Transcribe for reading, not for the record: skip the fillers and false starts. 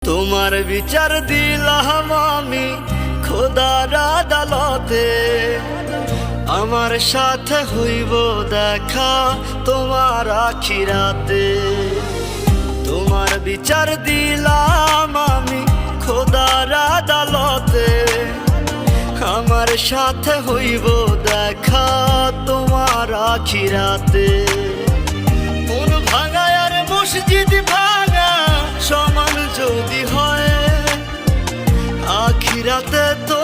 তোমার বিচার দিলাম আমি খোদার আদালতে, আমার সাথে হইব দেখা তোমার আখিরাতে। তোমার বিচার দিলাম আমি খোদার আদালতে, আমার সাথে হইব দেখা তোমার আখিরাতে। মন ভাঙা আর মসজিদ ভাঙা সমান যদি হয়, আখিরাতে তো